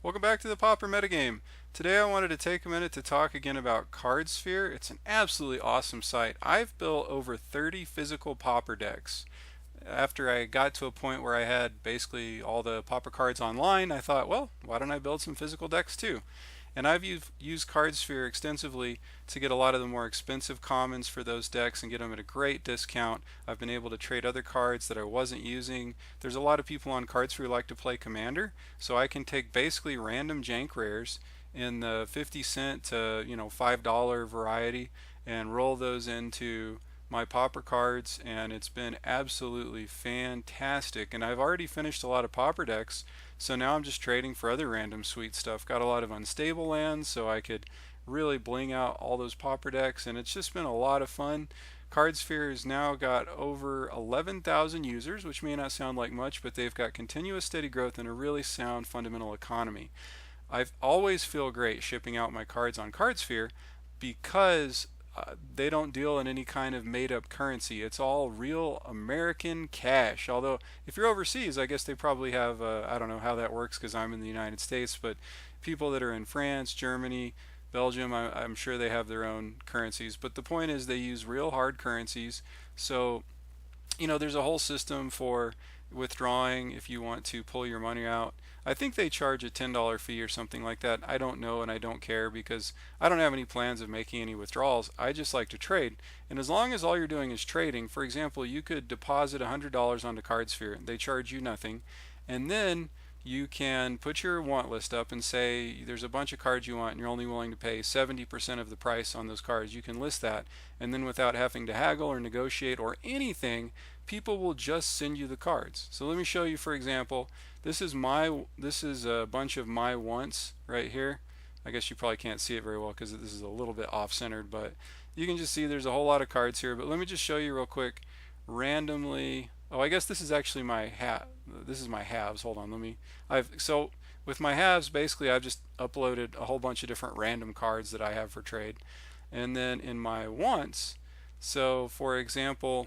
Welcome back to the Pauper Metagame. Today I wanted to take a minute to talk again about Cardsphere. It's an absolutely awesome site. I've built over 30 physical Pauper decks. After I got to a point where I had basically all the Pauper cards online, I thought, well, why don't I build some physical decks too? And I've used Cardsphere extensively to get a lot of the more expensive commons for those decks and get them at a great discount. I've been able to trade other cards that I wasn't using. There's a lot of people on Cardsphere who like to play Commander, so I can take basically random jank rares in the 50 cent to $5 variety and roll those into my Pauper cards, and it's been absolutely fantastic. And I've already finished a lot of Pauper decks, so now I'm just trading for other random sweet stuff. Got a lot of unstable lands, so I could really bling out all those Pauper decks, and it's just been a lot of fun. Cardsphere has now got over 11,000 users, which may not sound like much, but they've got continuous steady growth and a really sound fundamental economy. I always feel great shipping out my cards on Cardsphere because they don't deal in any kind of made-up currency. It's all real American cash. Although, if you're overseas, I guess they probably have, I don't know how that works because I'm in the United States, but people that are in France, Germany, Belgium, I'm sure they have their own currencies. But the point is they use real hard currencies. So, there's a whole system for withdrawing if you want to pull your money out. I think they charge a $10 fee or something like that. I don't know and I don't care because I don't have any plans of making any withdrawals. I just like to trade. And as long as all you're doing is trading, for example, you could deposit $100 onto Cardsphere. They charge you nothing. And then you can put your want list up and say there's a bunch of cards you want and you're only willing to pay 70% of the price on those cards. You can list that, and then without having to haggle or negotiate or anything, people will just send you the cards. So let me show you, for example, this is a bunch of my wants right here. I guess you probably can't see it very well because this is a little bit off-centered, but you can just see there's a whole lot of cards here. But let me just show you real quick randomly. Oh, I guess this is actually my this is my halves. Hold on, so with my halves, basically I've just uploaded a whole bunch of different random cards that I have for trade. And then in my wants, so for example,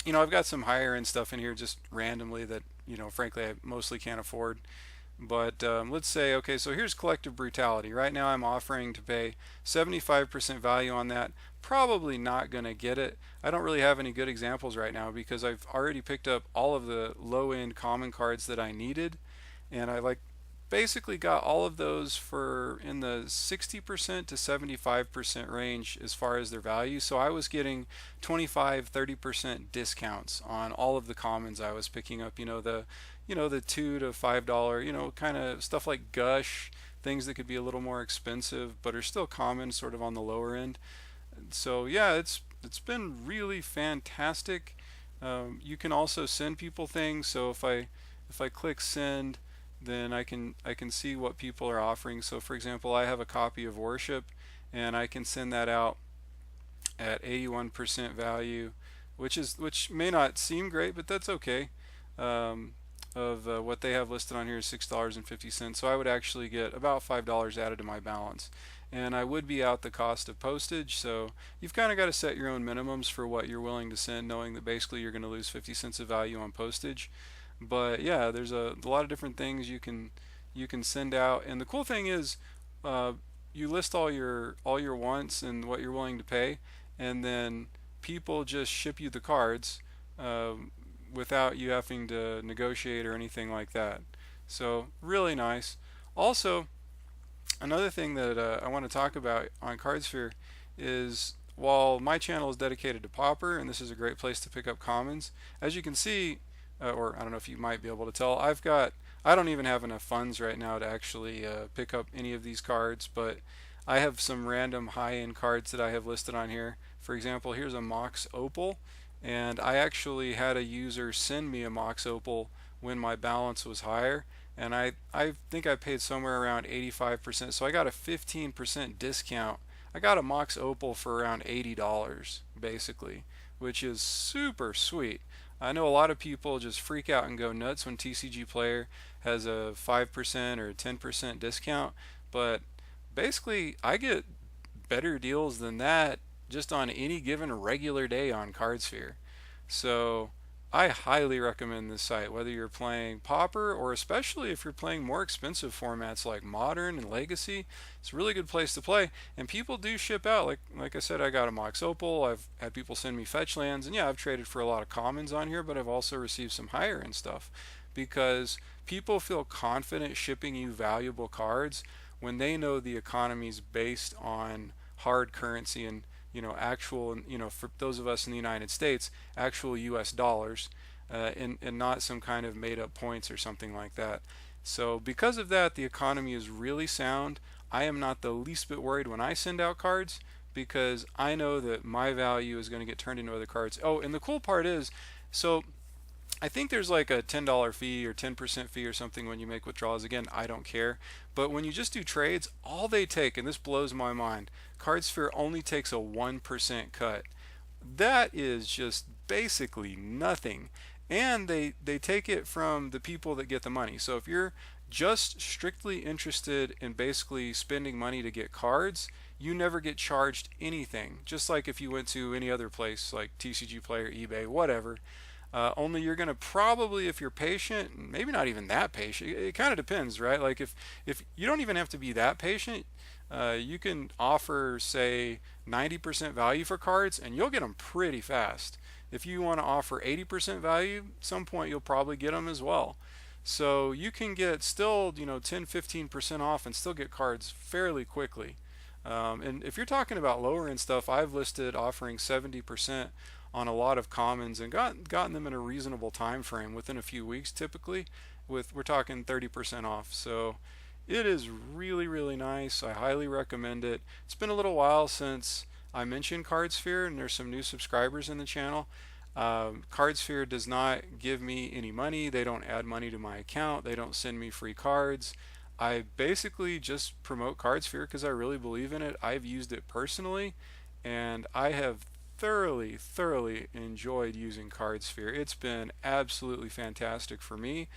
I've got some higher end stuff in here just randomly that, frankly I mostly can't afford. But let's say, okay, so here's collective brutality. Right now I'm offering to pay 75% value on that. Probably not going to get it. I don't really have any good examples right now because I've already picked up all of the low-end common cards that I needed, and I basically got all of those for in the 60% to 75% range as far as their value. So I was getting 25-30% discounts on all of the commons I was picking up. The $2 to $5, kind of stuff like Gush, things that could be a little more expensive but are still common, sort of on the lower end. So yeah, it's been really fantastic. You can also send people things. So if I click send, then I can see what people are offering. So for example, I have a copy of Worship, and I can send that out at 81% value, which may not seem great, but that's okay. What they have listed on here is $6.50, so I would actually get about $5 added to my balance, and I would be out the cost of postage. So you've kind of got to set your own minimums for what you're willing to send, knowing that basically you're going to lose 50 cents of value on postage. But yeah, there's a lot of different things you can send out, and the cool thing is you list all your wants and what you're willing to pay, and then people just ship you the cards without you having to negotiate or anything like that. So really nice. Also, another thing that I want to talk about on Cardsphere is, while my channel is dedicated to Pauper, and this is a great place to pick up commons, as you can see, or I don't know if you might be able to tell, I don't even have enough funds right now to actually pick up any of these cards, but I have some random high-end cards that I have listed on here. For example, here's a Mox Opal, and I actually had a user send me a Mox Opal when my balance was higher, and I think I paid somewhere around 85%, so I got a 15% discount. I got a Mox Opal for around $80 basically, which is super sweet. I know a lot of people just freak out and go nuts when TCG Player has a 5% or 10% discount, but basically I get better deals than that just on any given regular day on Cardsphere. So I highly recommend this site, whether you're playing Pauper or especially if you're playing more expensive formats like Modern and Legacy. It's a really good place to play, and people do ship out. Like I said, I got a Mox Opal. I've had people send me fetch lands, and yeah, I've traded for a lot of commons on here, but I've also received some higher end stuff because people feel confident shipping you valuable cards when they know the economy's based on hard currency and actual, for those of us in the United States, actual US dollars, and not some kind of made up points or something like that. So because of that, the economy is really sound. I am not the least bit worried when I send out cards because I know that my value is going to get turned into other cards. Oh, and the cool part is, so I think there's like a $10 fee or 10% fee or something when you make withdrawals. Again, I don't care. But when you just do trades, all they take, and this blows my mind, Cardsphere only takes a 1% cut. That is just basically nothing. And they take it from the people that get the money. So if you're just strictly interested in basically spending money to get cards, you never get charged anything. Just like if you went to any other place like TCG Player, eBay, whatever. Only you're going to probably, if you're patient, maybe not even that patient. It kind of depends, right? Like if you don't even have to be that patient, you can offer, say, 90% value for cards, and you'll get them pretty fast. If you want to offer 80% value, at some point you'll probably get them as well. So you can get still, 10, 15% off and still get cards fairly quickly. And if you're talking about lower end stuff, I've listed offering 70% on a lot of commons and gotten them in a reasonable time frame within a few weeks typically. We're talking 30% off. So it is really, really nice. I highly recommend it. It's been a little while since I mentioned Cardsphere, and there's some new subscribers in the channel. Cardsphere does not give me any money. They don't add money to my account. They don't send me free cards. I basically just promote Cardsphere because I really believe in it. I've used it personally, and I have thoroughly, thoroughly enjoyed using Cardsphere. It's been absolutely fantastic for me.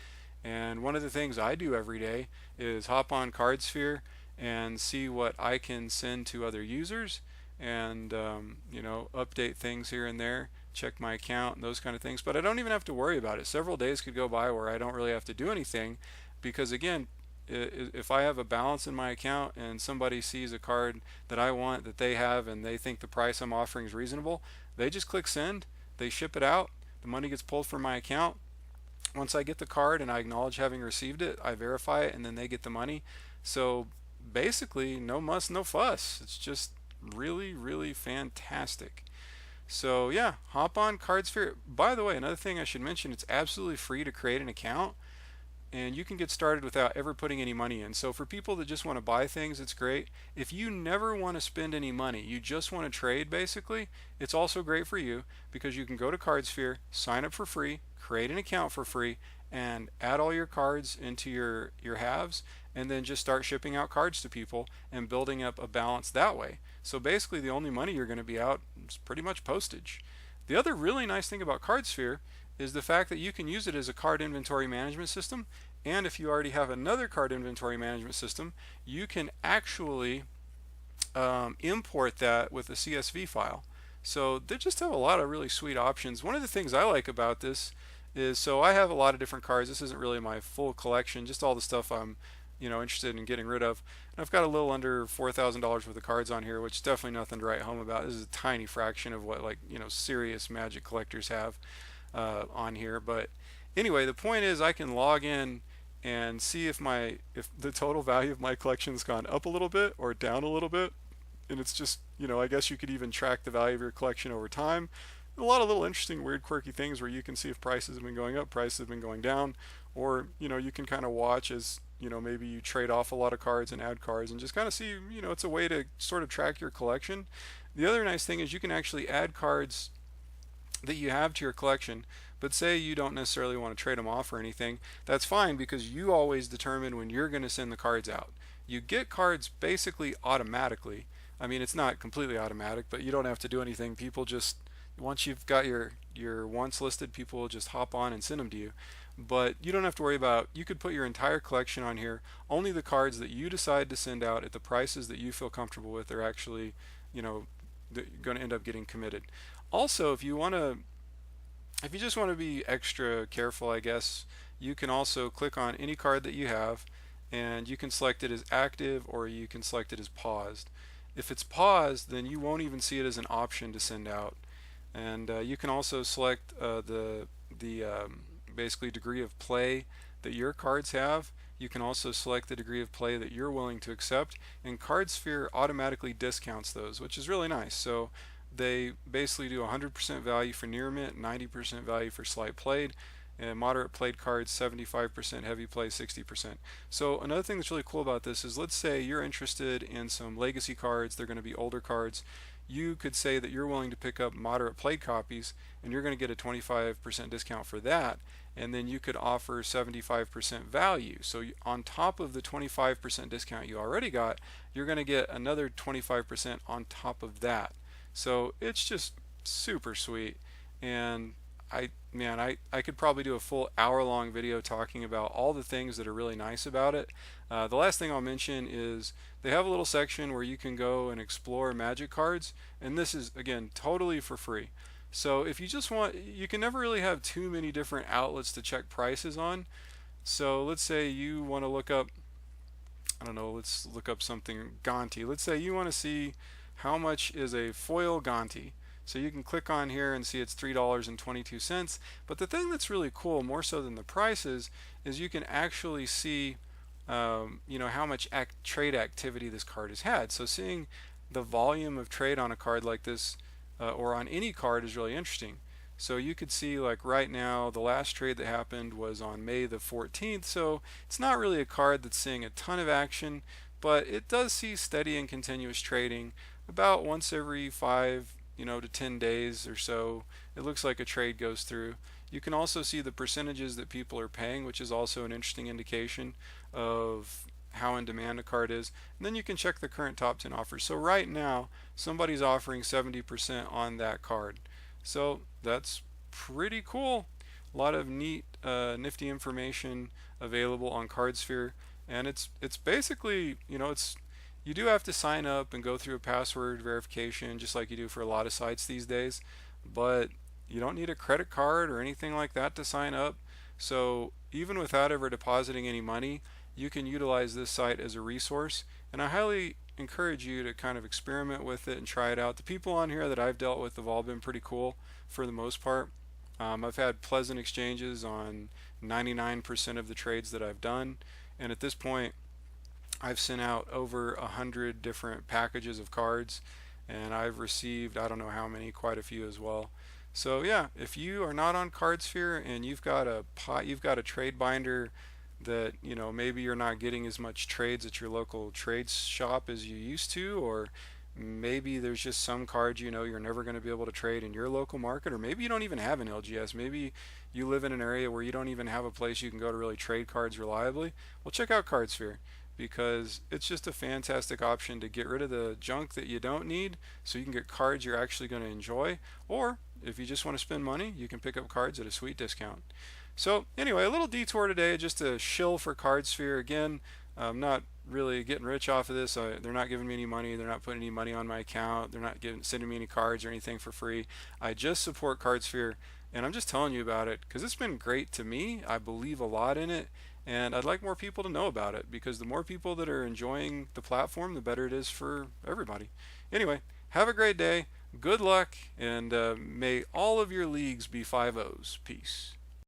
And one of the things I do every day is hop on Cardsphere and see what I can send to other users and update things here and there, check my account and those kind of things. But I don't even have to worry about it. Several days could go by where I don't really have to do anything because, again, if I have a balance in my account and somebody sees a card that I want that they have and they think the price I'm offering is reasonable, they just click send, they ship it out, the money gets pulled from my account. Once I get the card and I acknowledge having received it, I verify it and then they get the money. So basically, no muss, no fuss. It's just really, really fantastic. So yeah, hop on Cardsphere. By the way, another thing I should mention, it's absolutely free to create an account, and you can get started without ever putting any money in. So for people that just want to buy things, it's great. If you never want to spend any money, you just want to trade basically, it's also great for you because you can go to Cardsphere, sign up for free, create an account for free, and add all your cards into your halves, and then just start shipping out cards to people and building up a balance that way. So basically the only money you're going to be out is pretty much postage. The other really nice thing about Cardsphere is the fact that you can use it as a card inventory management system, and if you already have another card inventory management system, you can actually import that with a CSV file. So they just have a lot of really sweet options. One of the things I like about this is, so I have a lot of different cards. This isn't really my full collection, just all the stuff I'm interested in getting rid of. And I've got a little under $4,000 worth of cards on here, which is definitely nothing to write home about. This is a tiny fraction of what serious Magic collectors have on here. But anyway, the point is I can log in and see if the total value of my collection has gone up a little bit or down a little bit. And it's just, I guess you could even track the value of your collection over time. A lot of little interesting, weird, quirky things where you can see if prices have been going up, prices have been going down, or you can kind of watch as maybe you trade off a lot of cards and add cards and just kind of see, it's a way to sort of track your collection. The other nice thing is you can actually add cards that you have to your collection, but say you don't necessarily want to trade them off or anything. That's fine because you always determine when you're going to send the cards out. You get cards basically automatically. I mean, it's not completely automatic, but you don't have to do anything. People just, once you've got your wants listed, people will just hop on and send them to you. But you don't have to worry about, you could put your entire collection on here. Only the cards that you decide to send out at the prices that you feel comfortable with are actually, going to end up getting committed. Also, if you want to If you just want to be extra careful, I guess, you can also click on any card that you have and you can select it as active or you can select it as paused. If it's paused, then you won't even see it as an option to send out. And you can also select the basically degree of play that your cards have. You can also select the degree of play that you're willing to accept, and Cardsphere automatically discounts those, which is really nice. So they basically do 100% value for near mint, 90% value for slight played, and moderate played cards 75%, heavy play 60%. So another thing that's really cool about this is, let's say you're interested in some legacy cards, they're going to be older cards. You could say that you're willing to pick up moderate played copies and you're going to get a 25% discount for that, and then you could offer 75% value. So on top of the 25% discount you already got, you're going to get another 25% on top of that. So it's just super sweet. And I could probably do a full hour-long video talking about all the things that are really nice about it. The last thing I'll mention is they have a little section where you can go and explore magic cards, and this is, again, totally for free. So if you just want, you can never really have too many different outlets to check prices on. So let's say you want to look up, I don't know, let's look up something Gonti. Let's say you want to see how much is a foil Gonti. So you can click on here and see it's $3.22. But the thing that's really cool, more so than the prices, is you can actually see how much trade activity this card has had. So seeing the volume of trade on a card like this, or on any card, is really interesting. So you could see, like right now, the last trade that happened was on May the 14th. So it's not really a card that's seeing a ton of action, but it does see steady and continuous trading about once every 5 to 10 days or so. It looks like a trade goes through. You can also see the percentages that people are paying, which is also an interesting indication of how in demand a card is. And then you can check the current top 10 offers. So right now, somebody's offering 70% on that card. So that's pretty cool. A lot of neat, nifty information available on Cardsphere. And it's basically, you do have to sign up and go through a password verification just like you do for a lot of sites these days, but you don't need a credit card or anything like that to sign up. So even without ever depositing any money, you can utilize this site as a resource, and I highly encourage you to kind of experiment with it and try it out. The people on here that I've dealt with have all been pretty cool for the most part. I've had pleasant exchanges on 99% of the trades that I've done, and at this point I've sent out over 100 different packages of cards, and I've received, I don't know how many, quite a few as well. So yeah, if you are not on Cardsphere and you've got a trade binder that maybe you're not getting as much trades at your local trade shop as you used to, or maybe there's just some cards you're never going to be able to trade in your local market, or maybe you don't even have an LGS. Maybe you live in an area where you don't even have a place you can go to really trade cards reliably. Well, check out Cardsphere, because it's just a fantastic option to get rid of the junk that you don't need so you can get cards you're actually going to enjoy. Or if you just want to spend money, you can pick up cards at a sweet discount. So anyway, a little detour today just to shill for Cardsphere. Again, I'm not really getting rich off of this. They're not giving me any money. They're not putting any money on my account. They're not sending me any cards or anything for free. I just support Cardsphere, and I'm just telling you about it because it's been great to me. I believe a lot in it, and I'd like more people to know about it, because the more people that are enjoying the platform, the better it is for everybody. Anyway, have a great day. Good luck, and may all of your leagues be 5-0s. Peace.